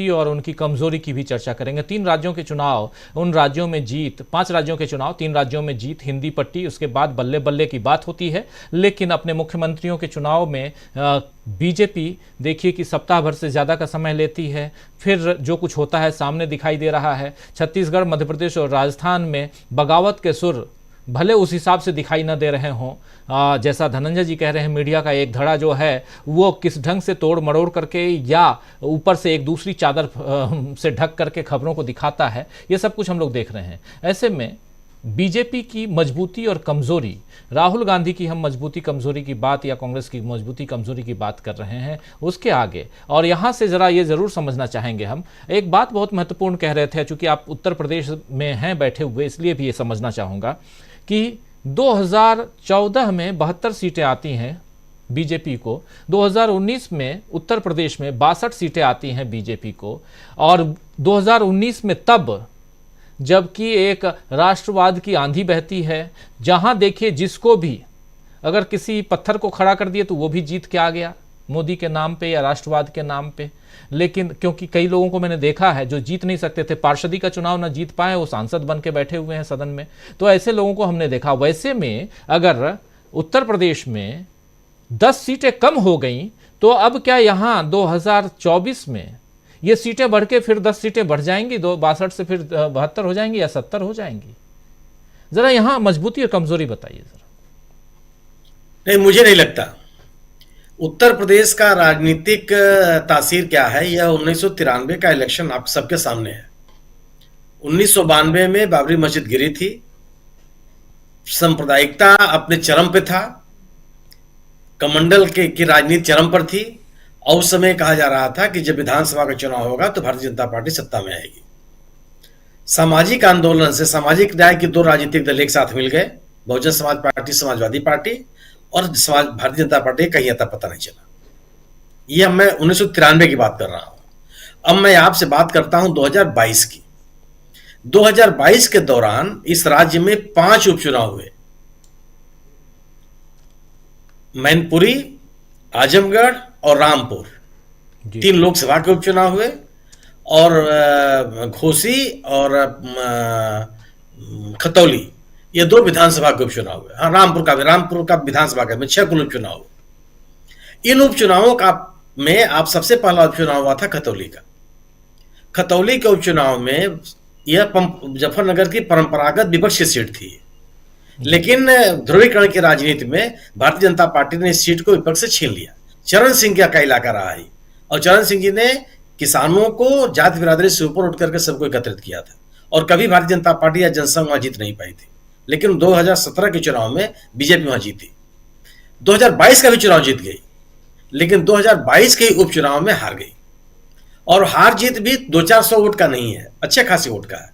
और उनकी कमजोरी की भी चर्चा करेंगे। 3 राज्यों के चुनाव, उन राज्यों में जीत, 5 राज्यों के चुनाव, 3 राज्यों में जीत, हिंदी पट्टी, उसके बाद बल्ले बल्ले की बात होती है। लेकिन अपने मुख्यमंत्रियों के चुनाव में बीजेपी देखिए कि सप्ताह भर से ज़्यादा का समय लेती है, फिर जो कुछ होता है सामने दिखाई दे रहा है। छत्तीसगढ़, मध्य प्रदेश और राजस्थान में बगावत के सुर भले उस हिसाब से दिखाई न दे रहे हों, जैसा धनंजय जी कह रहे हैं, मीडिया का एक धड़ा जो है वो किस ढंग से तोड़ मरोड़ करके या ऊपर से एक दूसरी चादर से ढक करके खबरों को दिखाता है, ये सब कुछ हम लोग देख रहे हैं। ऐसे में बीजेपी की मजबूती और कमजोरी, राहुल गांधी की हम मजबूती कमजोरी की बात या कांग्रेस की मजबूती कमजोरी की बात कर रहे हैं, उसके आगे और यहाँ से ज़रा ये ज़रूर समझना चाहेंगे हम, एक बात बहुत महत्वपूर्ण कह रहे थे, चूंकि आप उत्तर प्रदेश में हैं बैठे हुए, इसलिए भी ये समझना चाहूँगा कि 2014 में 72 सीटें आती हैं बीजेपी को, 2019 में उत्तर प्रदेश में 62 सीटें आती हैं बीजेपी को, और 2019 में तब जबकि एक राष्ट्रवाद की आंधी बहती है, जहां देखिए जिसको भी अगर किसी पत्थर को खड़ा कर दिए तो वो भी जीत के आ गया मोदी के नाम पे या राष्ट्रवाद के नाम पे। लेकिन क्योंकि कई लोगों को मैंने देखा है जो जीत नहीं सकते थे, पार्षदी का चुनाव ना जीत पाए, वो सांसद बन के बैठे हुए हैं सदन में, तो ऐसे लोगों को हमने देखा। वैसे में अगर उत्तर प्रदेश में 10 सीटें कम हो गई तो अब क्या यहाँ 2024 में ये सीटें बढ़ के फिर 10 सीटें बढ़ जाएंगी, 62 से फिर 72 हो जाएंगी या 70 हो जाएंगी? जरा यहाँ मजबूती और कमजोरी बताइए जरा। नहीं, मुझे नहीं लगता। उत्तर प्रदेश का राजनीतिक तासीर क्या है, यह 1993 का इलेक्शन आप सबके सामने है। 1992 में बाबरी मस्जिद गिरी थी, सांप्रदायिकता अपने चरम पे था, कमंडल की राजनीति चरम पर थी, और उस समय कहा जा रहा था कि जब विधानसभा का चुनाव होगा तो भारतीय जनता पार्टी सत्ता में आएगी। सामाजिक आंदोलन से सामाजिक न्याय की 2 राजनीतिक दल एक साथ मिल गए, बहुजन समाज पार्टी, समाजवादी पार्टी, और भारतीय जनता पार्टी कहीं आता पता नहीं चला। यह मैं 1993 की बात कर रहा हूं। अब मैं आपसे बात करता हूं 2022 की। 2022 के दौरान इस राज्य में 5 उपचुनाव हुए। मैनपुरी, आजमगढ़ और रामपुर, 3 लोकसभा के उपचुनाव हुए, और घोसी और खतौली, ये 2 विधानसभा के उपचुनाव हुए। हाँ, रामपुर का विधानसभा का में 6 कुल उपचुनाव हुए। इन उपचुनावों का में आप सबसे पहला उपचुनाव हुआ था खतौली का। खतौली के उपचुनाव में यह मुजफ्फरनगर की परंपरागत विपक्ष की सीट थी, लेकिन ध्रुवीकरण की राजनीति में भारतीय जनता पार्टी ने इस सीट को विपक्ष से छीन लिया। चरण सिंह का इलाका रहा है, और चरण सिंह जी ने किसानों को जाति बिरादरी से ऊपर उठ करके सबको एकत्रित किया था, और कभी भारतीय जनता पार्टी या जनसंघ वहां जीत नहीं पाई थी। लेकिन 2017 के चुनाव में बीजेपी वहां जीती। 2022 का भी चुनाव जीत गई, लेकिन 2022 के उपचुनाव में हार गई, और हार जीत भी 200-400 वोट का नहीं है, अच्छे खासे वोट का है।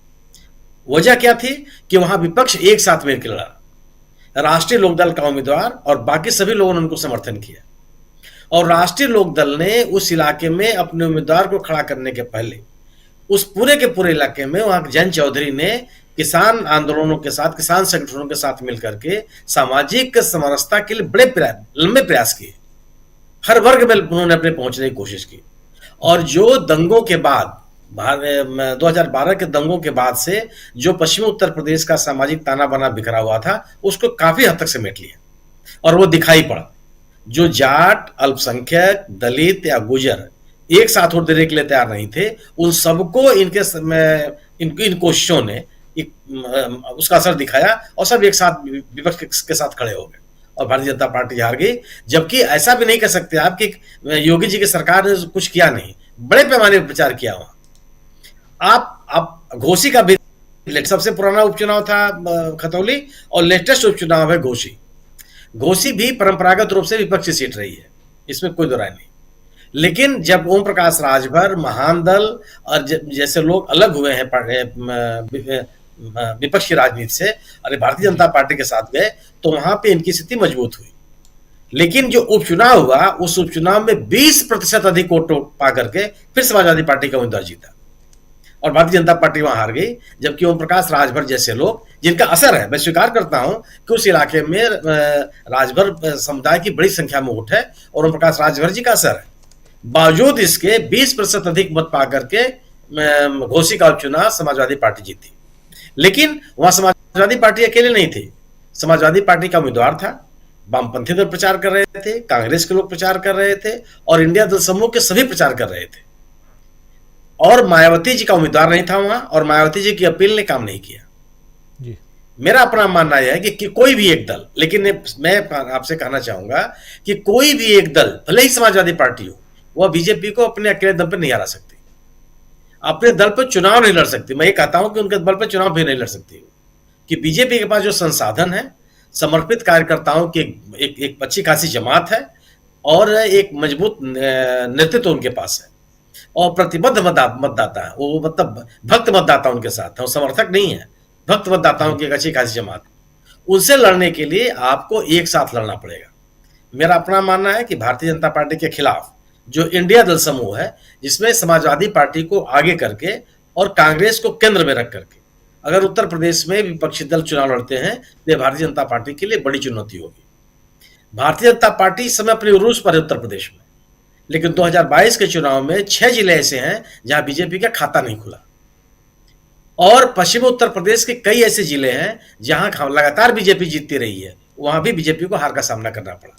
वजह क्या थी कि वहां विपक्ष एक साथ मिलकर लड़ा, राष्ट्रीय लोकदल का उम्मीदवार और बाकी सभी लोगों ने उनको समर्थन किया, और राष्ट्रीय लोकदल ने उस इलाके में अपने उम्मीदवार को खड़ा करने के पहले उस पूरे के पूरे इलाके में वहां जयंत चौधरी ने किसान आंदोलनों के साथ, किसान संगठनों के साथ मिलकर के सामाजिक समरसता के लिए लंबे प्रयास किए। हर वर्ग में उन्होंने अपने पहुंचने की कोशिश की, और जो दंगों के बाद 2012 के दंगों के बाद से जो पश्चिमी उत्तर प्रदेश का सामाजिक ताना बाना बिखरा हुआ था, उसको काफी हद तक समेट लिया, और वो दिखाई पड़ा। जो जाट, अल्पसंख्यक, दलित या गुजर एक साथ वोट देने के लिए तैयार नहीं थे, उन सबको इन कोशिशों ने उसका असर दिखाया, और सब एक साथ विपक्ष के साथ खड़े हो गए, और भारतीय जनता पार्टी हार गई। जबकि ऐसा भी नहीं कह सकते आप कि योगी जी की सरकार ने कुछ किया नहीं, बड़े पैमाने पर प्रचार किया वहां। आप घोसी का भी सबसे पुराना उपचुनाव था खतौली, और लेटेस्ट उपचुनाव है घोसी। घोसी भी परंपरागत रूप से विपक्षी सीट रही है, इसमें कोई दो राय नहीं। लेकिन जब ओम प्रकाश राजभर, महान दल और जैसे लोग अलग हुए हैं विपक्षी राजनीति से, अरे भारतीय जनता पार्टी के साथ गए, तो वहां पे इनकी स्थिति मजबूत हुई। लेकिन जो उपचुनाव हुआ, उस उपचुनाव में 20% अधिक वोट पा करके फिर समाजवादी पार्टी का उम्मीदवार जीता, और भारतीय जनता पार्टी वहां हार गई। जबकि ओम प्रकाश राजभर जैसे लोग, जिनका असर है, मैं स्वीकार करता हूं कि उस इलाके में राजभर समुदाय की बड़ी संख्या में वोट है, और ओम प्रकाश राजभर जी का असर है, बावजूद इसके 20% अधिक मत पा करके घोसी का उपचुनाव समाजवादी पार्टी जीती। लेकिन वहां समाजवादी पार्टी अकेले नहीं थी, समाजवादी पार्टी का उम्मीदवार था, वामपंथी दल प्रचार कर रहे थे, कांग्रेस के लोग प्रचार कर रहे थे और इंडिया दल समूह के सभी प्रचार कर रहे थे। और मायावती जी का उम्मीदवार नहीं था वहां, और मायावती जी की अपील ने काम नहीं किया जी। मेरा अपना मानना यह है कि कोई भी एक दल, लेकिन मैं आपसे कहना चाहूंगा कि कोई भी एक दल, भले ही समाजवादी पार्टी हो, वह बीजेपी को अपने अकेले दम पर नहीं हरा सकती, अपने दल पर चुनाव नहीं लड़ सकती। मैं ये कहता हूं कि उनके दल पर चुनाव भी नहीं लड़ सकती, कि बीजेपी के पास जो संसाधन है, समर्पित कार्यकर्ताओं की एक अच्छी खासी जमात है और एक मजबूत नेतृत्व उनके पास है और प्रतिबद्ध मतदाता है, वो मतलब भक्त मतदाता उनके साथ है, वो समर्थक नहीं है, भक्त मतदाताओं की एक अच्छी खासी जमात। उनसे लड़ने के लिए आपको एक साथ लड़ना पड़ेगा। मेरा अपना मानना है कि भारतीय जनता पार्टी के खिलाफ जो इंडिया दल समूह है, जिसमें समाजवादी पार्टी को आगे करके और कांग्रेस को केंद्र में रख करके अगर उत्तर प्रदेश में विपक्षी दल चुनाव लड़ते हैं तो यह भारतीय जनता पार्टी के लिए बड़ी चुनौती होगी। भारतीय जनता पार्टी इस समय अपनी उरूज पर है उत्तर प्रदेश में, लेकिन 2022 के चुनाव में 6 जिले ऐसे हैं जहां बीजेपी का खाता नहीं खुला, और पश्चिम उत्तर प्रदेश के कई ऐसे जिले हैं जहां लगातार बीजेपी जीतती रही है, वहां भी बीजेपी को हार का सामना करना पड़ा।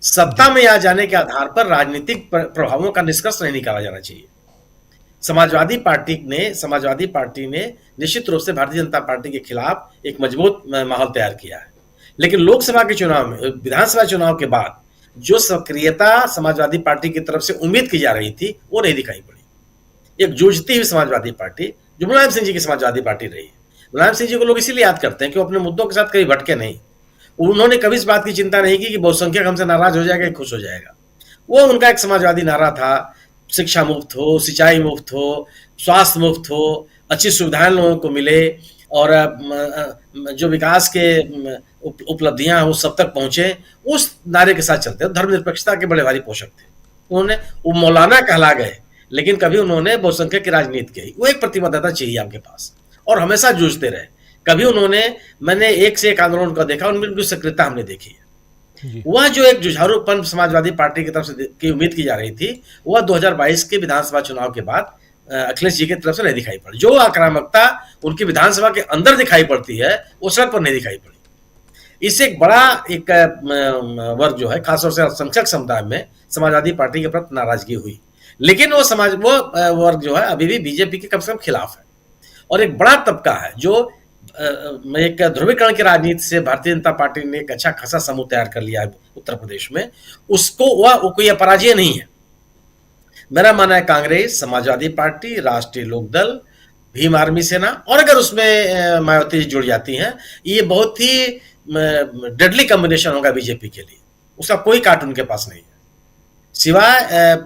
सत्ता में आ जाने के आधार पर राजनीतिक प्रभावों का निष्कर्ष नहीं निकाला जाना चाहिए। समाजवादी पार्टी ने निश्चित रूप से भारतीय जनता पार्टी के खिलाफ एक मजबूत माहौल तैयार किया है, लेकिन लोकसभा के चुनाव में, विधानसभा चुनाव के बाद जो सक्रियता समाजवादी पार्टी की तरफ से उम्मीद की जा रही थी, वो नहीं दिखाई पड़ी। एक जूझती हुई समाजवादी पार्टी जो मुलायम सिंह जी की समाजवादी पार्टी रही है। मुलायम सिंह जी को लोग इसीलिए याद करते हैं कि वो अपने मुद्दों के साथ कभी भटके नहीं। उन्होंने कभी इस बात की चिंता नहीं की कि बहुसंख्यक हमसे नाराज हो जाएगा, खुश हो जाएगा। वो उनका एक समाजवादी नारा था, शिक्षा मुफ्त हो, सिंचाई मुफ्त हो, स्वास्थ्य मुफ्त हो, अच्छी सुविधाएं लोगों को मिले और जो विकास के उपलब्धियां वो सब तक पहुंचे, उस नारे के साथ चलते। धर्मनिरपेक्षता के बड़े भारी पोषक थे। उन्होंने वो मौलाना कहला गए, लेकिन कभी उन्होंने बहुसंख्यक की राजनीति की। वो एक प्रतिबद्धता चाहिए आपके पास, और हमेशा जूझते रहे। कभी मैंने एक से एक आंदोलन को देखा, उनमें उनकी सक्रियता हमने देखी है। वह जो एक जुझारूपन समाजवादी पार्टी की तरफ से की उम्मीद की जा रही थी, वह 2022 के विधानसभा चुनाव के बाद अखिलेश जी की तरफ से नहीं दिखाई पड़ी। जो आक्रामकता उनकी विधानसभा के अंदर दिखाई पड़ती है, वो सड़क पर नहीं दिखाई पड़ी। इससे एक बड़ा वर्ग जो है, खासतौर से अल्पसंख्यक समुदाय में समाजवादी पार्टी के प्रति नाराजगी हुई। लेकिन वो वर्ग जो है अभी भी बीजेपी के कम से कम खिलाफ है, और एक बड़ा तबका है जो एक ध्रुवीकरण की राजनीति से भारतीय जनता पार्टी ने एक अच्छा खासा समूह तैयार कर लिया है उत्तर प्रदेश में। उसको वह कोई अपराजय नहीं है। मेरा मानना है कांग्रेस, समाजवादी पार्टी, राष्ट्रीय लोकदल, भीम आर्मी सेना, और अगर उसमें मायावती जुड़ जाती हैं, ये बहुत ही डेडली कॉम्बिनेशन होगा बीजेपी के लिए। उसका कोई काट उनके पास नहीं है, सिवाय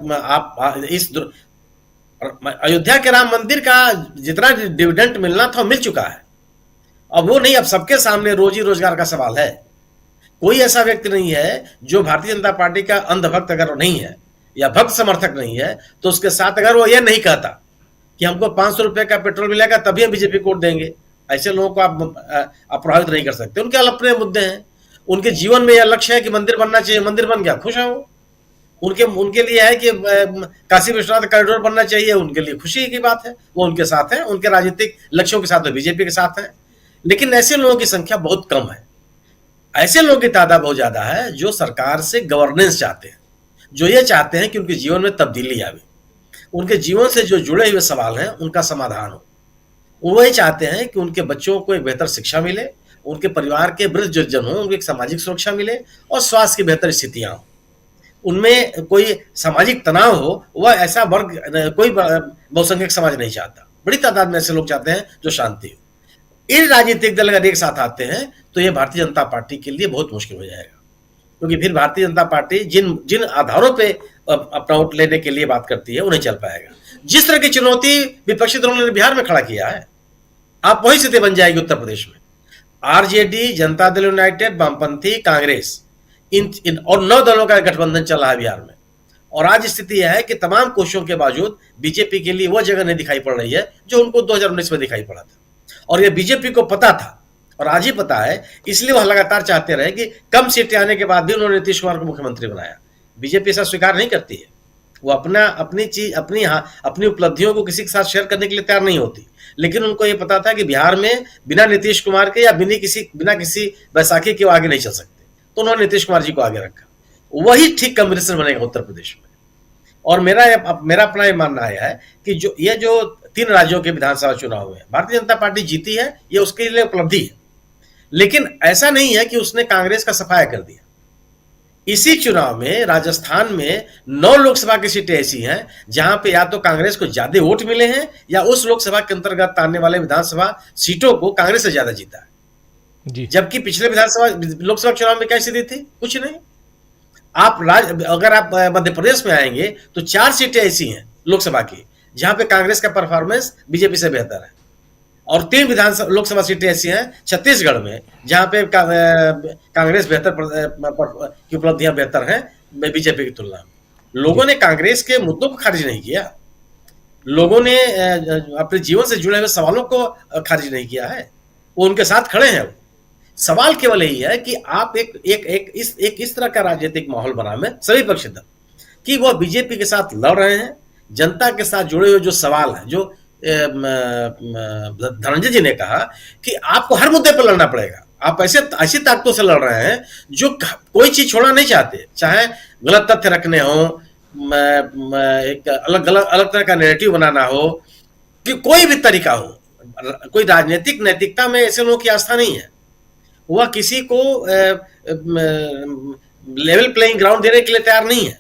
आप इस अयोध्या के राम मंदिर का जितना डिविडेंड मिलना था मिल चुका है। अब वो नहीं, अब सबके सामने रोजी रोजगार का सवाल है। कोई ऐसा व्यक्ति नहीं है जो भारतीय जनता पार्टी का अंधभक्त अगर नहीं है या भक्त समर्थक नहीं है, तो उसके साथ अगर वो ये नहीं कहता कि हमको 500 रुपए का पेट्रोल मिलेगा तभी हम बीजेपी को वोट देंगे, ऐसे लोगों को आप प्रभावित नहीं कर सकते। उनके अपने मुद्दे हैं, उनके जीवन में यह लक्ष्य है कि मंदिर बनना चाहिए, मंदिर बन गया, खुश है वो। उनके लिए है कि काशी विश्वनाथ कॉरिडोर बनना चाहिए, उनके लिए खुशी की बात है, वो उनके साथ है, उनके राजनीतिक लक्ष्यों के साथ बीजेपी के साथ है। लेकिन ऐसे लोगों की संख्या बहुत कम है। ऐसे लोगों की तादाद बहुत ज्यादा है जो सरकार से गवर्नेंस चाहते हैं, जो ये चाहते हैं कि उनके जीवन में तब्दीली आवे, उनके जीवन से जो जुड़े हुए सवाल हैं उनका समाधान हो। वो ये चाहते हैं कि उनके बच्चों को एक बेहतर शिक्षा मिले, उनके परिवार के वृद्ध जन हो उनको एक सामाजिक सुरक्षा मिले और स्वास्थ्य की बेहतर स्थितियां हो, उनमें कोई सामाजिक तनाव हो। वह ऐसा वर्ग कोई बहुसंख्यक समाज नहीं चाहता। बड़ी तादाद में ऐसे लोग चाहते हैं जो शांति हो। इन राजनीतिक दल अगर एक साथ आते हैं तो यह भारतीय जनता पार्टी के लिए बहुत मुश्किल हो जाएगा, क्योंकि फिर भारतीय जनता पार्टी जिन आधारों पे अपना वोट लेने के लिए बात करती है वो नहीं चल पाएगा। जिस तरह की चुनौती विपक्षी दलों ने बिहार में खड़ा किया है, आप वही स्थिति बन जाएगी उत्तर प्रदेश में। आरजेडी, जनता दल यूनाइटेड, वामपंथी, कांग्रेस, इन और 9 दलों का गठबंधन चल रहा है बिहार में। और आज स्थिति यह है कि तमाम कोशिशों के बावजूद बीजेपी के लिए वह जगह नहीं दिखाई पड़ रही है जो उनको 2019 में दिखाई पड़ा था, और यह बीजेपी को पता था और आज ही पता है। इसलिए वह लगातार चाहते रहे कि कम सीटें आने के बाद भी उन्होंने नीतीश कुमार को मुख्यमंत्री बनाया। बीजेपी ऐसा स्वीकार नहीं करती है। वो अपनी चीज अपनी उपलब्धियों को किसी के साथ शेयर करने के लिए तैयार नहीं होती। लेकिन उनको ये पता था कि बिहार में बिना नीतीश कुमार के या बिना किसी बैसाखी के वो आगे नहीं चल सकते, तो उन्होंने नीतीश कुमार जी को आगे रखा। वही ठीक कॉम्बिनेशन बनेगा उत्तर प्रदेश में। और मेरा अपना ये मानना है कि जो 3 राज्यों के विधानसभा चुनाव हुए, भारतीय जनता पार्टी जीती है, ये उसके लिए उपलब्धि है। लेकिन ऐसा नहीं है कि उसने कांग्रेस का सफाया कर दिया। इसी चुनाव में राजस्थान में 9 लोकसभा की सीटें ऐसी हैं जहां पे या तो कांग्रेस को ज्यादा वोट मिले हैं या उस लोकसभा के अंतर्गत आने वाले विधानसभा सीटों को कांग्रेस से ज्यादा जीता है। जी। जबकि पिछले लोकसभा चुनाव में क्या स्थिति थी? कुछ नहीं। अगर आप मध्य प्रदेश में आएंगे तो 4 सीटें ऐसी हैं लोकसभा की जहां पे कांग्रेस का परफॉर्मेंस बीजेपी से बेहतर है, और 3 लोकसभा सीटें ऐसी हैं छत्तीसगढ़ में जहां पे कांग्रेस की उपलब्धियां बेहतर हैं बीजेपी की तुलना में। लोगों ने कांग्रेस के मुद्दों को खारिज नहीं किया, लोगों ने अपने जीवन से जुड़े हुए सवालों को खारिज नहीं किया है, वो उनके साथ खड़े हैं। सवाल केवल यही है कि आप इस तरह का राजनीतिक माहौल बना में सभी पक्षधर कि वह बीजेपी के साथ लड़ रहे हैं। जनता के साथ जुड़े हुए जो सवाल है, जो धनंजय जी ने कहा कि आपको हर मुद्दे पर लड़ना पड़ेगा, आप ऐसी ताकतों से लड़ रहे हैं जो कोई चीज छोड़ना नहीं चाहते, चाहे गलत तथ्य रखने हो, एक अलग तरह का नैरेटिव बनाना हो, कि कोई भी तरीका हो। कोई राजनीतिक नैतिकता में ऐसे लोगों की आस्था नहीं है। वह किसी को लेवल प्लेइंग ग्राउंड देने के लिए तैयार नहीं है।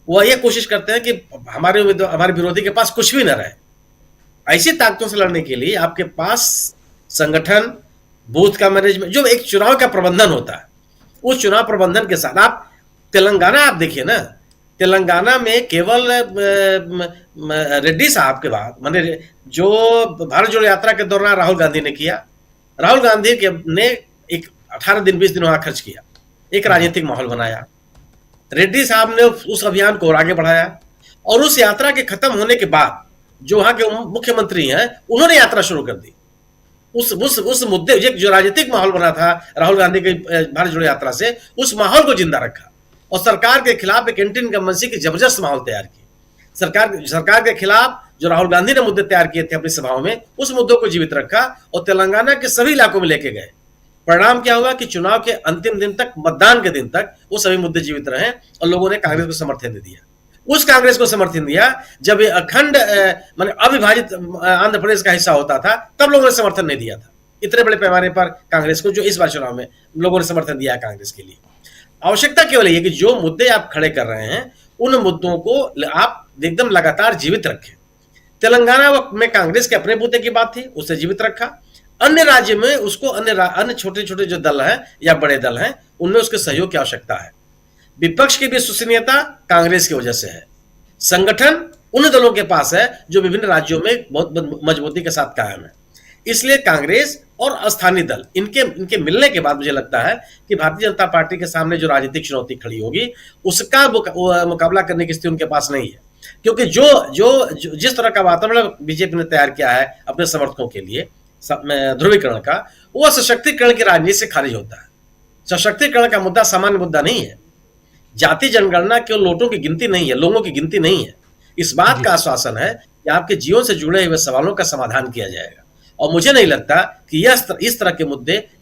वह यह कोशिश करते हैं कि हमारे विरोधी के पास कुछ भी न रहे। ऐसी ताकतों से लड़ने के लिए आपके पास संगठन, बूथ का मैनेजमेंट, जो एक चुनाव का प्रबंधन होता है, उस चुनाव प्रबंधन के साथ आप तेलंगाना आप देखिए ना, तेलंगाना में केवल रेड्डी साहब के बाद माने जो भारत जोड़ो यात्रा के दौरान राहुल गांधी ने किया, राहुल गांधी ने एक 18 दिन 20 दिन वहां खर्च किया, एक राजनीतिक माहौल बनाया। रेड्डी साहब ने उस अभियान को और आगे बढ़ाया, और उस यात्रा के खत्म होने के बाद जो वहां के मुख्यमंत्री हैं उन्होंने यात्रा शुरू कर दी। उस मुद्दे जो राजनीतिक माहौल बना था राहुल गांधी की भारत जोड़ो यात्रा से, उस माहौल को जिंदा रखा और सरकार के खिलाफ एक एंटी इनकम्बेंसी की जबरदस्त माहौल तैयार की। सरकार के खिलाफ जो राहुल गांधी ने मुद्दे तैयार किए थे अपनी सभाओं में, उस मुद्दों को जीवित रखा और तेलंगाना के सभी इलाकों में लेके गए। परिणाम क्या हुआ कि चुनाव के अंतिम दिन तक, मतदान के दिन तक वो सभी मुद्दे जीवित रहे और लोगों ने कांग्रेस को समर्थन दे दिया। उस कांग्रेस को समर्थन दिया जब ये अखंड माने अविभाजित आंध्र प्रदेश का हिस्सा होता था, तब लोगों ने समर्थन नहीं दिया था इतने बड़े पैमाने पर कांग्रेस को, जो इस बार चुनाव में लोगों ने समर्थन दिया कांग्रेस के लिए। आवश्यकता केवल ये कि जो मुद्दे आप खड़े कर रहे हैं उन मुद्दों को आप एकदम लगातार जीवित रखें। तेलंगाना में कांग्रेस के अपने मुद्दे की बात थी, उसे जीवित रखा। अन्य राज्य में उसको अन्य छोटे छोटे जो दल हैं या बड़े दल हैं, उनमें उसके सहयोग की आवश्यकता है। विपक्ष की विश्वसनीयता कांग्रेस की वजह से है। संगठन उन दलों के पास है जो विभिन्न राज्यों में बहुत मजबूती के साथ कायम है। इसलिए कांग्रेस और स्थानीय दल इनके मिलने के बाद मुझे लगता है कि भारतीय जनता पार्टी के सामने जो राजनीतिक चुनौती खड़ी होगी उसका मुकाबला करने की स्थिति उनके पास नहीं है, क्योंकि जिस तरह का वातावरण बीजेपी ने तैयार किया है अपने समर्थकों के लिए ध्रुवीकरण का, वह सशक्तिकरण की राजनीति से खारिज होता है। सशक्तिकरण का मुद्दा सामान्य मुद्दा नहीं है। जाति जनगणना केवल नोटों की गिनती नहीं है, लोगों की गिनती नहीं है। इस बात का आश्वासन है कि आपके जीवन से जुड़े हुए सवालों का समाधान किया जाएगा। और मुझे नहीं लगता कि इस तरह के मुद्दे